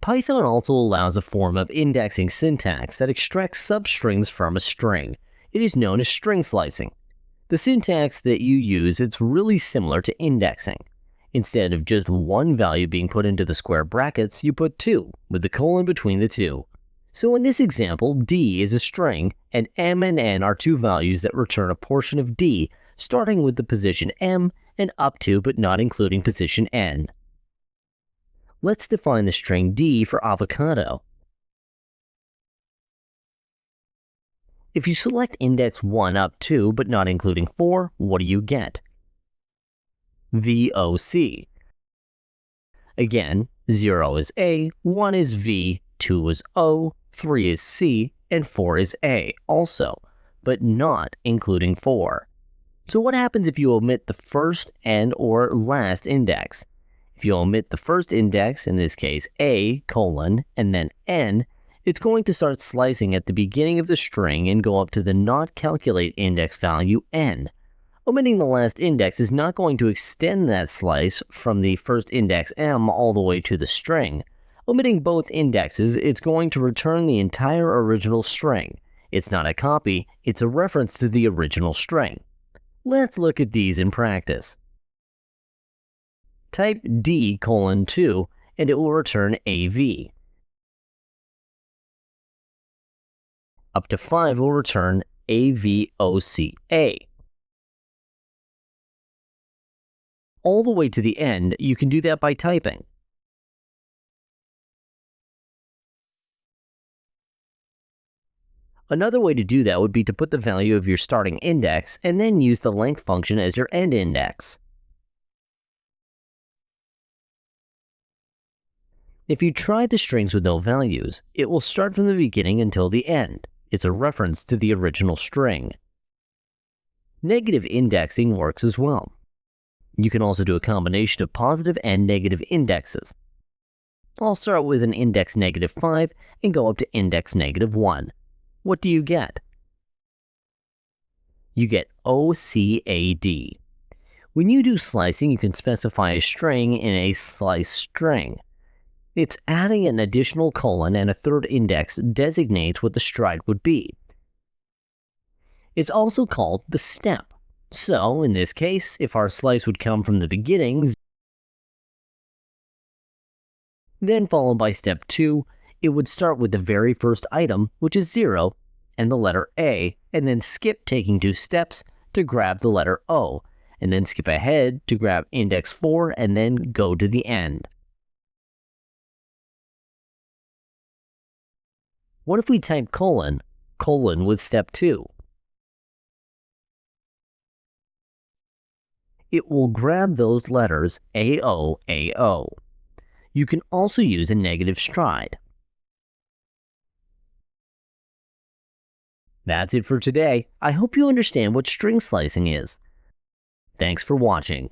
Python also allows a form of indexing syntax that extracts substrings from a string. It is known as string slicing. The syntax that you use is really similar to indexing. Instead of just one value being put into the square brackets, you put 2, with the colon between the two. So in this example, D is a string, and M and N are two values that return a portion of D, starting with the position M and up to but not including position N. Let's define the string D for avocado. If you select index 1 up to but not including 4, what do you get? VOC. Again, 0 is A, 1 is V, 2 is O, 3 is C, and 4 is A also, but not including 4. So what happens if you omit the first and or last index? If you omit the first index, in this case A, colon, and then N, it's going to start slicing at the beginning of the string and go up to the not calculate index value N. Omitting the last index is not going to extend that slice from the first index M all the way to the string. Omitting both indexes, it's going to return the entire original string. It's not a copy, it's a reference to the original string. Let's look at these in practice. Type D:2 and it will return AV. Up to 5 will return AVOCA. All the way to the end, you can do that by typing. Another way to do that would be to put the value of your starting index and then use the length function as your end index. If you try the strings with no values, it will start from the beginning until the end. It's a reference to the original string. Negative indexing works as well. You can also do a combination of positive and negative indexes. I'll start with an index -5 and go up to index -1. What do you get? You get OCAD. When you do slicing, you can specify a string in a slice string. It's adding an additional colon and a third index designates what the stride would be. It's also called the step. So, in this case, if our slice would come from the beginning, then followed by step 2, it would start with the very first item, which is 0, and the letter A, and then skip taking 2 steps to grab the letter O, and then skip ahead to grab index 4 and then go to the end. What if we type colon with step 2? It will grab those letters AO, AO. You can also use a negative stride. That's it for today. I hope you understand what string slicing is. Thanks for watching.